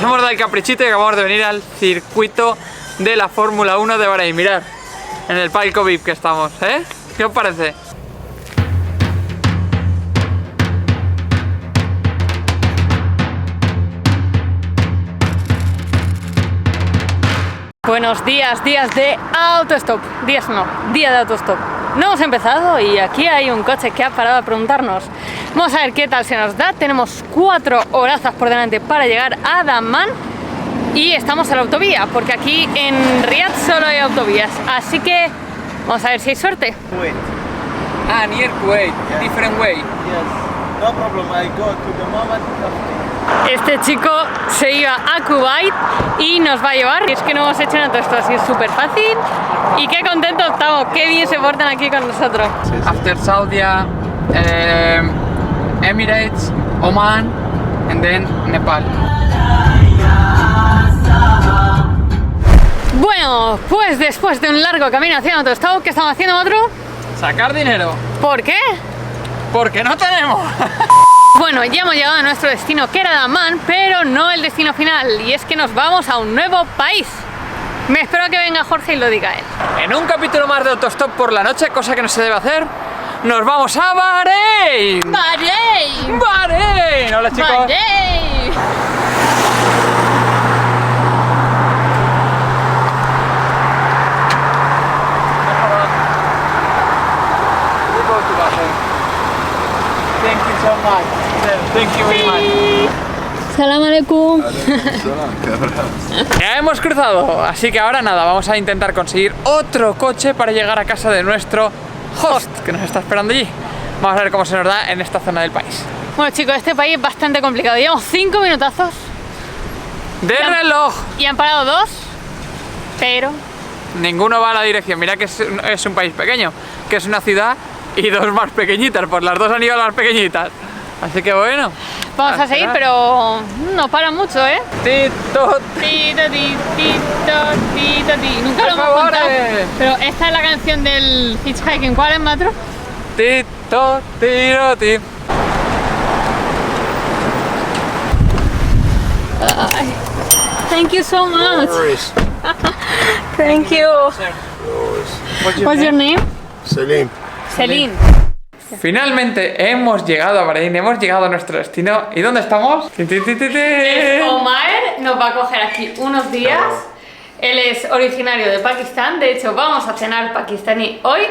hemos dado el caprichito y acabamos de venir al circuito de la Fórmula 1 de Bahrein. Mirad, en el palco VIP que estamos, ¿eh? ¿Qué os parece? Buenos días, días de autostop. Día de autostop. No hemos empezado y aquí hay un coche que ha parado a preguntarnos. Vamos a ver qué tal se nos da. Tenemos 4 horazas por delante para llegar a Dammam y estamos en la autovía, porque aquí en Riad solo hay autovías. Así que vamos a ver si hay suerte. Kuwait. Ah, near Kuwait, Yeah. different way. Yes. No problem. I go to the moment. Este chico se iba a Kuwait y nos va a llevar. Y es que no hemos hecho nada de esto, así es súper fácil. Y qué contentos estamos, qué bien se portan aquí con nosotros. After Saudi, Emirates, Oman, and then Nepal. Bueno, pues después de un largo camino hacia autostop, ¿qué estamos haciendo, otro? Sacar dinero, ¿Por qué? porque no tenemos. Bueno, ya hemos llegado a nuestro destino, que era Dammam, pero no el destino final, y es que nos vamos a un nuevo país. Me espero a que venga Jorge y lo diga él. En un capítulo más de autostop por la noche, cosa que no se debe hacer, nos vamos a Bahrein. ¡Bahrein! ¡Bahrein! Hola, chicos. ¡Bahrein! Thank you so much. Thank you very much. Salam aleikum. Ya hemos cruzado, así que ahora nada, vamos a intentar conseguir otro coche para llegar a casa de nuestro host, que nos está esperando allí. Vamos a ver cómo se nos da en esta zona del país. Bueno, chicos, este país es bastante complicado. Llevamos 5 minutazos ¡De Ya. reloj! y han parado 2, pero Ninguno va a la dirección. Mira que es un país pequeño, que es una ciudad y 2 más pequeñitas, pues las 2 han ido a las pequeñitas. Así que bueno. vamos a seguir, pero no para mucho, ¿eh? Tito, Tito, ti, tito, tito, ti. Nunca lo Por hemos favor, contado. Pero esta es la canción del Hitchhiking. ¿Cuál es, Matro? Tito, tiro, ti. Thank you so much. Thank you. What's your name? Selim. Celine. Finalmente hemos llegado a Bahrein, hemos llegado a nuestro destino. ¿Y dónde estamos? Omar nos va a coger aquí unos días. Él es originario de Pakistán. De hecho, vamos a cenar pakistaní hoy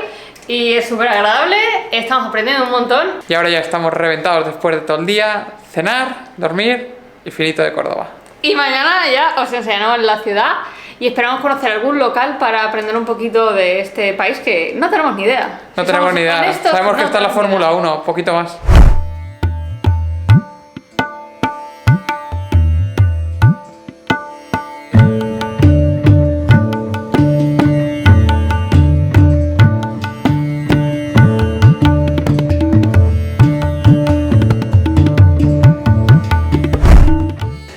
y es súper agradable. Estamos aprendiendo un montón. Y ahora ya estamos reventados después de todo el día. Cenar, dormir y finito de Córdoba. Y mañana ya os enseñaremos la ciudad y esperamos conocer algún local para aprender un poquito de este país que no tenemos ni idea. No Si tenemos somos ni idea. honestos, Sabemos que no está en la tenemos ni Fórmula idea. 1, poquito más.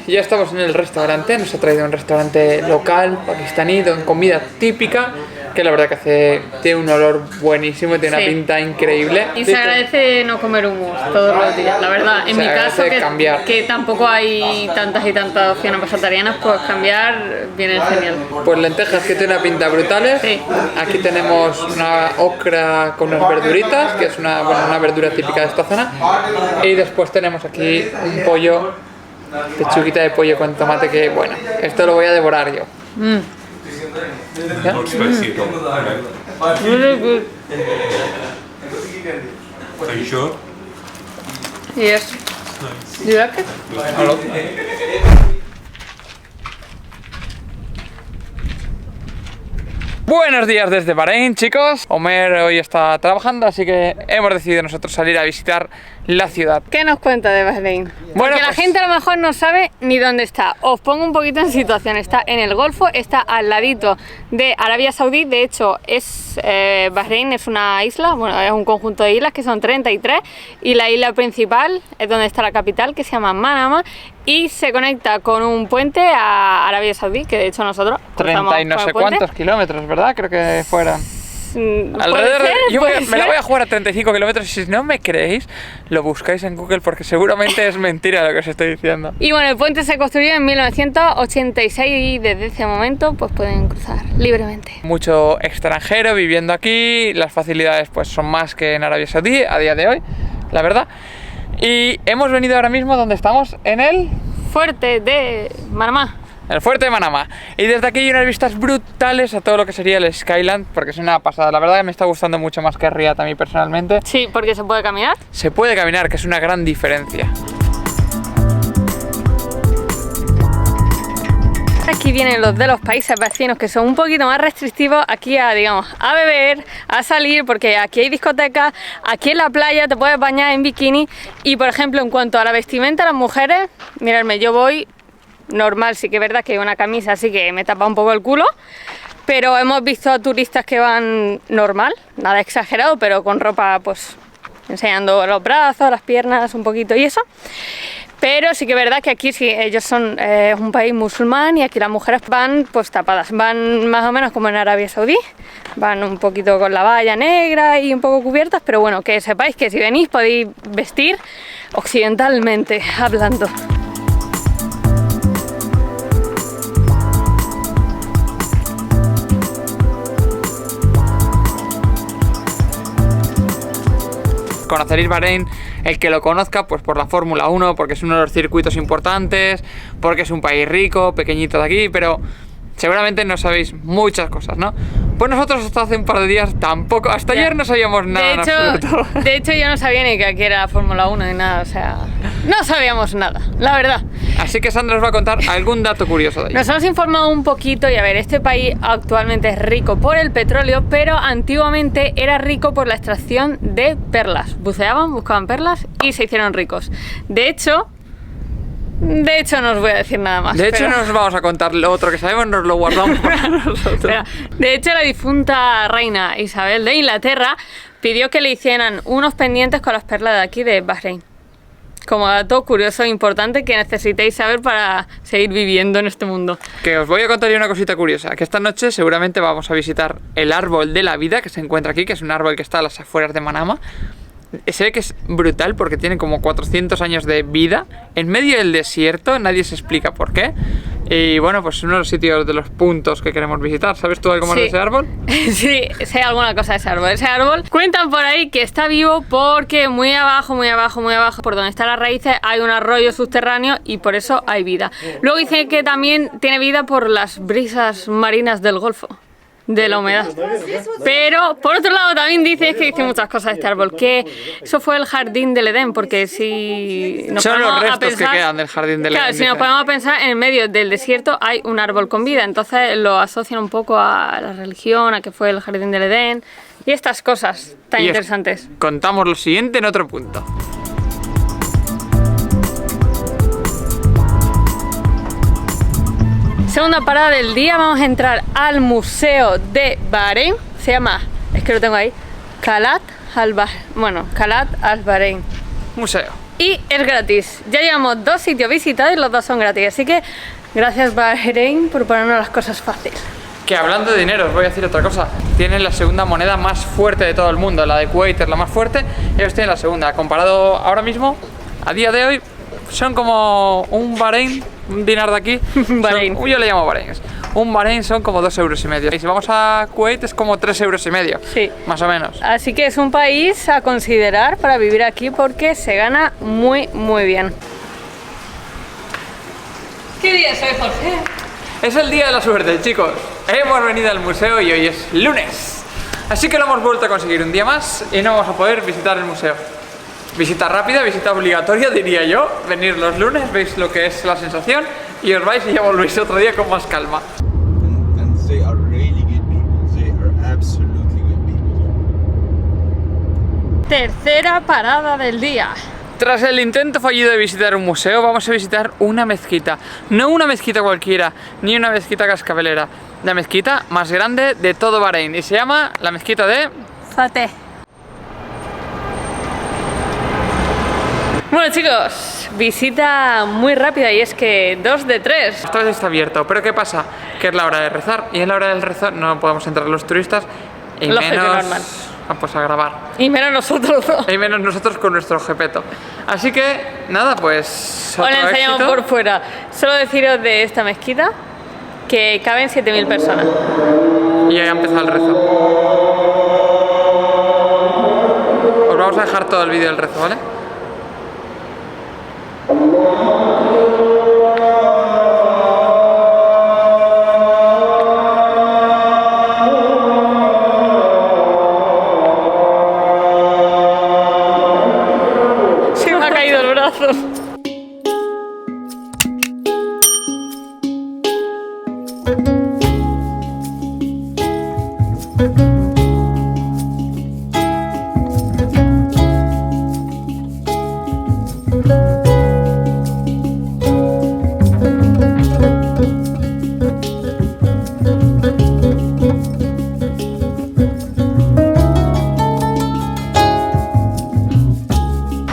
Ya estamos en el restaurante, nos ha traído un restaurante local, pakistaní, con comida típica, que la verdad que tiene un olor buenísimo, tiene Sí. una pinta increíble. Y se agradece no comer hummus todos los días, la verdad. En Se mi caso, agradece cambiar. que tampoco hay tantas y tantas opciones vegetarianas, pues cambiar viene genial. Pues lentejas que tiene una pinta brutales. Sí. Aquí tenemos una okra con unas verduritas, que es una verdura típica de esta zona. Y después tenemos aquí un pollo, pechuguita de pollo con tomate, que bueno, esto lo voy a devorar yo. ¿Ya? Spicy at all. Really good. Are you sure? Yes. You like it? Buenos días desde Bahrein, chicos. Omer hoy está trabajando, así que hemos decidido nosotros salir a visitar la ciudad. ¿Qué nos cuenta de Bahrein? Bueno, Porque la pues- gente a lo mejor no sabe ni dónde está. Os pongo un poquito en situación. Está en el Golfo, está al ladito de Arabia Saudí. De hecho, Bahrein es una isla, bueno, es un conjunto de islas que son 33. Y la isla principal es donde está la capital, que se llama Manama. Y se conecta con un puente a Arabia Saudí, que de hecho nosotros 30 y no cruzamos sé por el puente. cuántos kilómetros, ¿verdad? Creo que fueron. Pues Alrededor de, yo puede me la ser. voy a jugar a 35 kilómetros y si no me creéis, lo buscáis en Google porque seguramente es mentira lo que os estoy diciendo. Y bueno, el puente se construyó en 1986 y desde ese momento pues pueden cruzar libremente. Mucho extranjero viviendo aquí, las facilidades pues son más que en Arabia Saudí a día de hoy, la verdad. Y hemos venido ahora mismo donde estamos, en el Fuerte de Manamá. fuerte de Manamá. Y desde aquí hay unas vistas brutales a todo lo que sería el Skyland, porque es una pasada. La verdad que me está gustando mucho más que Riyadh a mí personalmente. Sí, porque se puede caminar. Se puede caminar, que es una gran diferencia. Aquí vienen los de los países vecinos que son un poquito más restrictivos aquí a, digamos, a beber, a salir, porque aquí hay discotecas, aquí en la playa te puedes bañar en bikini y, por ejemplo, en cuanto a la vestimenta de las mujeres, miradme, yo voy normal, sí que es verdad que hay una camisa así que me tapa un poco el culo, pero hemos visto a turistas que van normal, nada exagerado, pero con ropa pues enseñando los brazos, las piernas un poquito y eso. Pero sí que es verdad que aquí sí, ellos son un país musulmán y aquí las mujeres van pues tapadas, van más o menos como en Arabia Saudí, van un poquito con la valla negra y un poco cubiertas, pero bueno, que sepáis que si venís podéis vestir occidentalmente hablando. Conoceréis Bahrein, el que lo conozca, pues por la Fórmula 1, porque es uno de los circuitos importantes, porque es un país rico, pequeñito de aquí, pero seguramente no sabéis muchas cosas, ¿no? Pues nosotros hasta hace un par de días tampoco, hasta ayer no sabíamos nada en absoluto. De hecho yo no sabía ni que aquí era la Fórmula 1 ni nada, o sea, no sabíamos nada, la verdad. Así que Sandra os va a contar algún dato curioso de ahí. Nos hemos informado un poquito y a ver, este país actualmente es rico por el petróleo, pero antiguamente era rico por la extracción de perlas. Buceaban, buscaban perlas y se hicieron ricos. De hecho, no os voy a decir nada más. De hecho, no os vamos a contar lo otro que sabemos, nos lo guardamos para nosotros. Espera. De hecho, la difunta reina Isabel de Inglaterra pidió que le hicieran unos pendientes con las perlas de aquí de Bahrein. Como dato curioso e importante que necesitéis saber para seguir viviendo en este mundo. Que os voy a contar yo una cosita curiosa, que esta noche seguramente vamos a visitar el árbol de la vida que se encuentra aquí, que es un árbol que está a las afueras de Manama. Se ve que es brutal porque tiene como 400 años de vida en medio del desierto, nadie se explica por qué. Y bueno, pues es uno de los sitios, de los puntos que queremos visitar. ¿Sabes tú algo más de ese árbol? Sí, sé alguna cosa de ese árbol. Ese árbol cuentan por ahí que está vivo porque muy abajo, por donde están las raíces, hay un arroyo subterráneo y por eso hay vida. Luego dicen que también tiene vida por las brisas marinas del Golfo, de la humedad. Pero por otro lado también dice muchas cosas de este árbol, que eso fue el jardín del Edén, porque si nos son ponemos los restos a pensar, que quedan del jardín del Edén. claro, si nos ponemos a pensar, en el medio del desierto hay un árbol con vida, entonces lo asocian un poco a la religión, a que fue el jardín del Edén y estas cosas tan interesantes. Contamos lo siguiente en otro punto. Segunda parada del día, vamos a entrar al Museo de Bahrein. Se llama, es que lo tengo ahí, Khalat al-Bahrein. Museo. Y es gratis. Ya llevamos 2 sitios visitados y los 2 son gratis. Así que gracias Bahrein por ponernos las cosas fáciles. Que hablando de dinero, os voy a decir otra cosa. Tienen la segunda moneda más fuerte de todo el mundo. La de Kuwait es la más fuerte. Ellos tienen la segunda. Comparado ahora mismo, a día de hoy, son como un Bahrein, un dinar de aquí. Bahrein. Yo le llamo Bahrein. Un Bahrein son como 2,5 euros. Y si vamos a Kuwait es como 3,5 euros. Sí. Más o menos. Así que es un país a considerar para vivir aquí porque se gana muy, muy bien. ¿Qué día es hoy, Jorge? Es el día de la suerte, chicos. Hemos venido al museo y hoy es lunes. Así que lo hemos vuelto a conseguir un día más y no vamos a poder visitar el museo. Visita rápida, visita obligatoria, diría yo. Venir los lunes, veis lo que es la sensación y os vais y ya volvéis otro día con más calma. And they are really good people. They are absolutely good people. Tercera parada del día. Tras el intento fallido de visitar un museo, vamos a visitar una mezquita. No una mezquita cualquiera, ni una mezquita cascabelera. La mezquita más grande de todo Bahrein y se llama la mezquita de Fateh. Bueno chicos, visita muy rápida y es que 2 de 3. Esta vez está abierto, pero ¿qué pasa? Que es la hora de rezar y en la hora del rezo no podemos entrar los turistas Y lógico y menos normal. pues a grabar. Y menos nosotros dos. Y menos nosotros con nuestro Gepeto. Así que, nada, pues Os otro la enseñamos éxito. por fuera. Solo deciros de esta mezquita que caben 7000 personas. Y ya ha empezado el rezo. Os vamos a dejar todo el vídeo del rezo, ¿vale? Se me ha caído el brazo.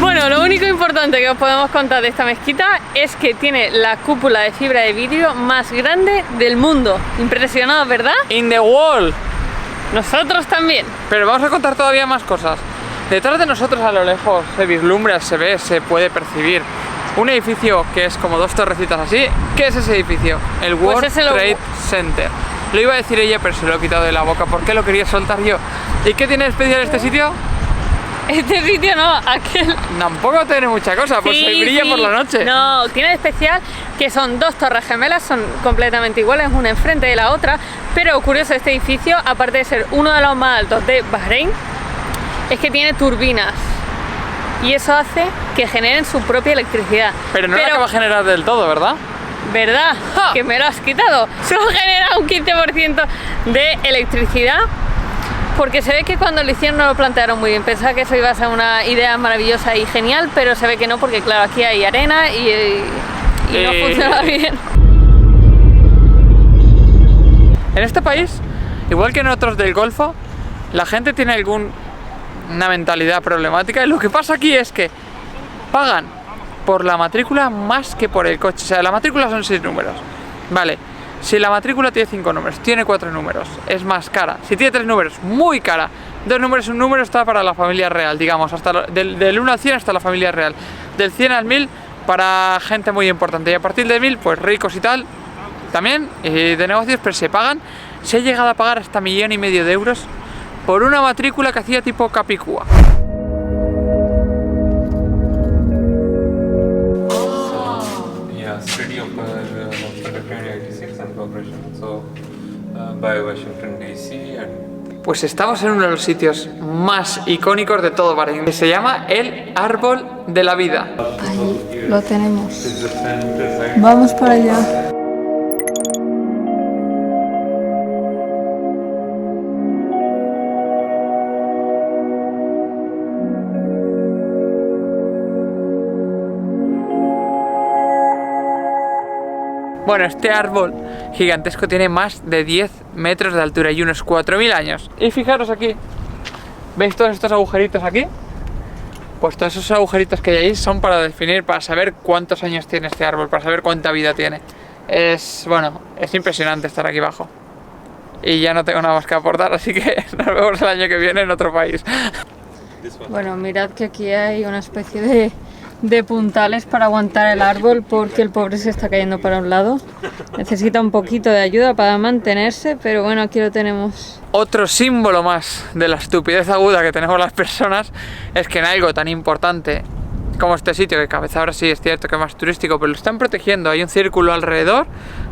Bueno, lo único importante que os podemos contar de esta mezquita es que tiene la cúpula de fibra de vidrio más grande del mundo. Impresionados, ¿verdad? In the wall. Nosotros también. Pero vamos a contar todavía más cosas. Detrás de nosotros a lo lejos se vislumbra, se ve, se puede percibir un edificio que es como dos torrecitas así. ¿Qué es ese edificio? El World es el- Trade Center. Lo iba a decir ella, pero se lo he quitado de la boca porque lo quería soltar yo. ¿Y qué tiene de especial este sitio? Este sitio no, aquel. Tampoco tiene mucha cosa, pues se brilla Sí. por la noche. No, tiene de especial que son dos torres gemelas, son completamente iguales, una enfrente de la otra. Pero curioso, este edificio, aparte de ser uno de los más altos de Bahrein, es que tiene turbinas. Y eso hace que generen su propia electricidad. Pero no la acaba de generar del todo, ¿verdad? ¿Verdad? ¡Ja! Que me lo has quitado. Solo genera un 15% de electricidad. Porque se ve que cuando lo hicieron no lo plantearon muy bien. Pensaba que eso iba a ser una idea maravillosa y genial, pero se ve que no, porque claro, aquí hay arena y no funciona bien. En este país, igual que en otros del Golfo, la gente tiene una mentalidad problemática y lo que pasa aquí es que pagan por la matrícula más que por el coche. O sea, la matrícula son 6 números. Vale, si la matrícula tiene 5 números, tiene 4 números, es más cara. Si tiene 3 números, muy cara. 2 números, un número está para la familia real, digamos, hasta del 1 al 100 hasta la familia real. Del 100 al 1000 para gente muy importante. Y a partir de 1000, pues ricos y tal, también, de negocios, pero se pagan. Se ha llegado a pagar hasta 1,5 millones de euros por una matrícula que hacía tipo Capicúa. Yeah, city of Washington 86 and corporation. So by Washington DC and Pues estamos en uno de los sitios más icónicos de todo Bahrein, que se llama el Árbol de la Vida. Ahí lo tenemos. is the center side. Vamos para allá. Bueno, este árbol gigantesco tiene más de 10 metros de altura y unos 4000 años. Y fijaros aquí, ¿veis todos estos agujeritos aquí? Pues todos esos agujeritos que hay ahí son para definir, para saber cuántos años tiene este árbol, para saber cuánta vida tiene. Es impresionante estar aquí abajo. Y ya no tengo nada más que aportar, así que nos vemos el año que viene en otro país. Bueno, mirad que aquí hay una especie de puntales para aguantar el árbol porque el pobre se está cayendo para un lado. Necesita un poquito de ayuda para mantenerse, pero bueno, aquí lo tenemos. Otro símbolo más de la estupidez aguda que tenemos las personas es que en algo tan importante como este sitio, que Cabeza ahora sí es cierto que es más turístico, pero lo están protegiendo, hay un círculo alrededor,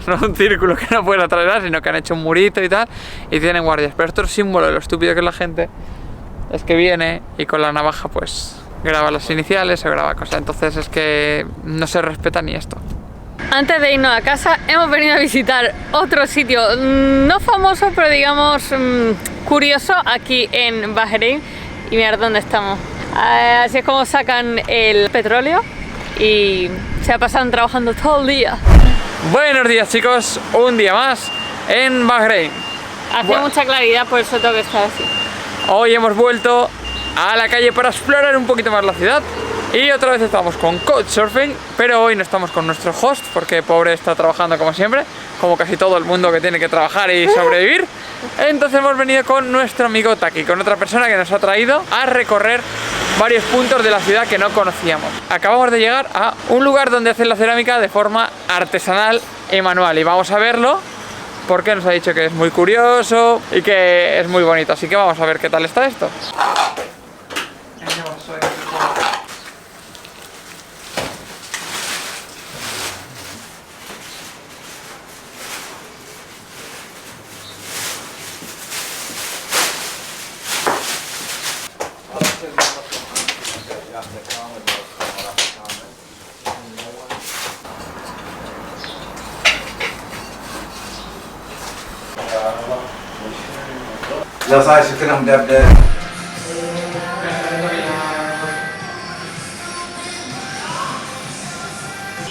no un círculo que no pueden atravesar, sino que han hecho un murito y tal, y tienen guardias. Pero otro símbolo de lo estúpido que es la gente es que viene y con la navaja pues graba las iniciales o graba cosas, entonces es que no se respeta ni esto. Antes de irnos a casa, hemos venido a visitar otro sitio no famoso, pero digamos curioso aquí en Bahrein. Y mirad dónde estamos. Así es como sacan el petróleo y se pasan trabajando todo el día. Buenos días, chicos, un día más en Bahrein. Hace Bueno. mucha claridad, por eso tengo que estar así. Hoy hemos vuelto a la calle para explorar un poquito más la ciudad. Y otra vez estamos con Couchsurfing, pero hoy no estamos con nuestro host porque pobre está trabajando como siempre, como casi todo el mundo que tiene que trabajar y sobrevivir. Entonces hemos venido con nuestro amigo Taki, con otra persona que nos ha traído a recorrer varios puntos de la ciudad que no conocíamos. Acabamos de llegar a un lugar donde hacen la cerámica de forma artesanal y manual, y vamos a verlo porque nos ha dicho que es muy curioso y que es muy bonito, así que vamos a ver qué tal está esto. Ya sabes, si tenemos de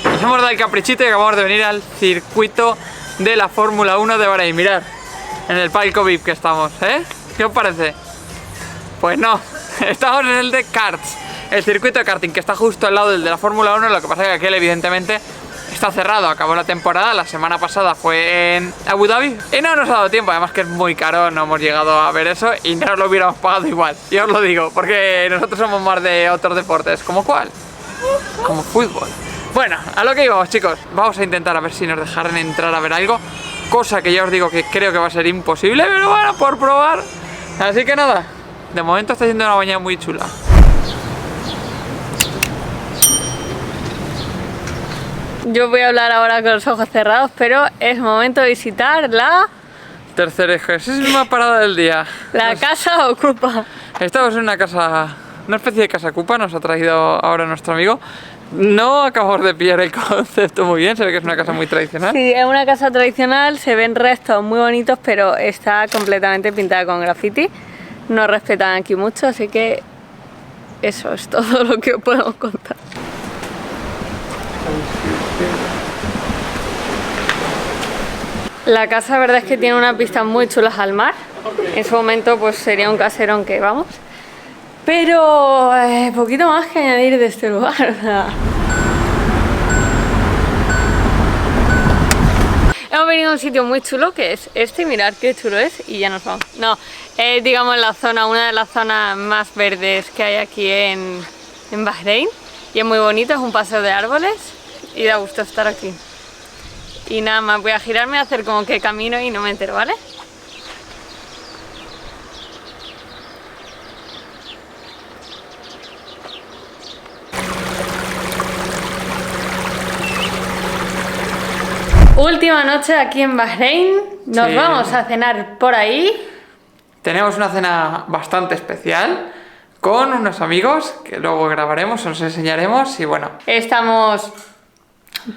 Nos hemos dado el caprichito y acabamos de venir al circuito de la Fórmula 1 de Bahrein. Mirad, en el palco VIP que estamos, ¿eh? ¿Qué os parece? Pues no, estamos en el de karts, el circuito de karting que está justo al lado del de la Fórmula 1, lo que pasa es que aquel evidentemente está cerrado, acabó la temporada, la semana pasada fue en Abu Dhabi y no nos ha dado tiempo, además que es muy caro, no hemos llegado a ver eso y no lo hubiéramos pagado igual, yo os lo digo, porque nosotros somos más de otros deportes, ¿como cuál? Como fútbol. Bueno, a lo que íbamos, chicos, vamos a intentar a ver si nos dejarán entrar a ver algo, cosa que ya os digo que creo que va a ser imposible, pero bueno, por probar. Así que nada, de momento está siendo una mañana muy chula. Yo voy a hablar ahora con los ojos cerrados, pero es momento de visitar la Tercera parada del día. casa Ocupa. Estamos en una casa, una especie de casa Ocupa, nos ha traído ahora nuestro amigo. No acabamos de pillar el concepto muy bien, se ve que es una casa muy tradicional. Sí, es una casa tradicional, se ven restos muy bonitos, pero está completamente pintada con graffiti. No respetan aquí mucho, así que eso es todo lo que os podemos contar. La casa, la verdad es que tiene unas vistas muy chulas al mar. En su momento pues sería un caserón que vamos. Pero poquito más que añadir de este lugar. Hemos venido a un sitio muy chulo que es este, mirad qué chulo es y ya nos vamos. No, digamos la zona, una de las zonas más verdes que hay aquí en Bahrein. Y es muy bonito, es un paseo de árboles y da gusto estar aquí. Y nada más, voy a girarme a hacer como que camino y no me entero, ¿vale? Última noche aquí en Bahrein, nos Sí. vamos a cenar por ahí. Tenemos una cena bastante especial con unos amigos que luego grabaremos, os enseñaremos y bueno. Estamos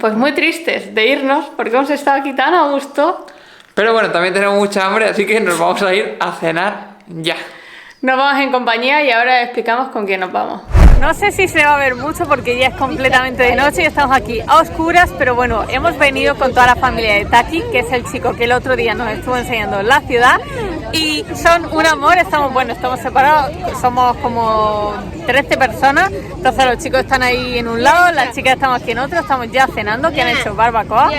pues muy tristes de irnos porque hemos estado aquí tan a gusto. Pero bueno, también tenemos mucha hambre, así que nos vamos a ir a cenar ya. Nos vamos en compañía y ahora explicamos con quién nos vamos. No sé si se va a ver mucho porque ya es completamente de noche y estamos aquí a oscuras, pero bueno, hemos venido con toda la familia de Taki, que es el chico que el otro día nos estuvo enseñando la ciudad, y son un amor. Estamos separados, somos como 13 personas, entonces los chicos están ahí en un lado, las chicas estamos aquí en otro, estamos ya cenando, que han hecho barbacoa.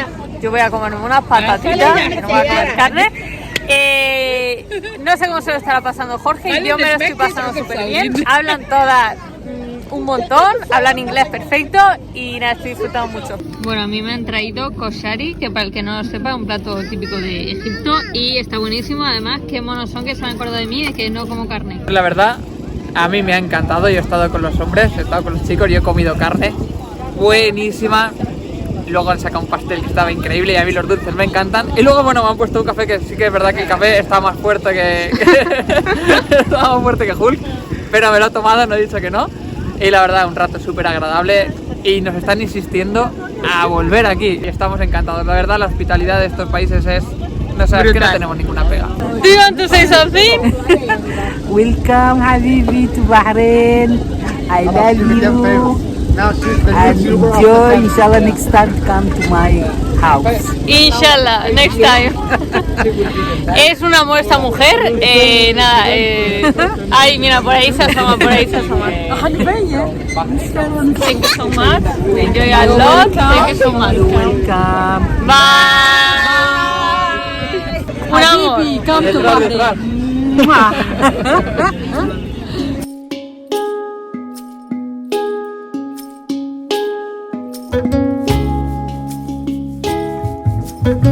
Yo voy a comerme unas patatitas, que no voy a comer carne. No sé cómo se lo estará pasando Jorge, yo me lo estoy pasando súper bien. Hablan todas un montón, hablan inglés perfecto y nada, estoy disfrutando mucho. Bueno, a mí me han traído koshari, que para el que no lo sepa es un plato típico de Egipto y está buenísimo. Además, qué monos son que se han acordado de mí de que no como carne. La verdad, a mí me ha encantado, yo he estado con los hombres, he estado con los chicos, yo he comido carne buenísima. Y luego han sacado un pastel que estaba increíble y a mí los dulces me encantan. Y luego, bueno, me han puesto un café que sí que es verdad que el café está más fuerte que estaba más fuerte que Hulk. Pero me lo he tomado, no he dicho que no. Y la verdad, un rato súper agradable y nos están insistiendo a volver aquí. Y estamos encantados. La verdad, la hospitalidad de estos países es... No sabes que no tenemos ninguna pega. Do you want to say something? Welcome, Habibi, to Bahrain. I love you. And enjoy, inshallah, next time come to my house. Inshallah, next time. Es un amor esta mujer. Nada, ay, mira, por ahí se asoma, por ahí se asoma. Thank you so much. Enjoy a lot. Thank you so much. Welcome. Bye. Un amor. Welcome to Bahrain.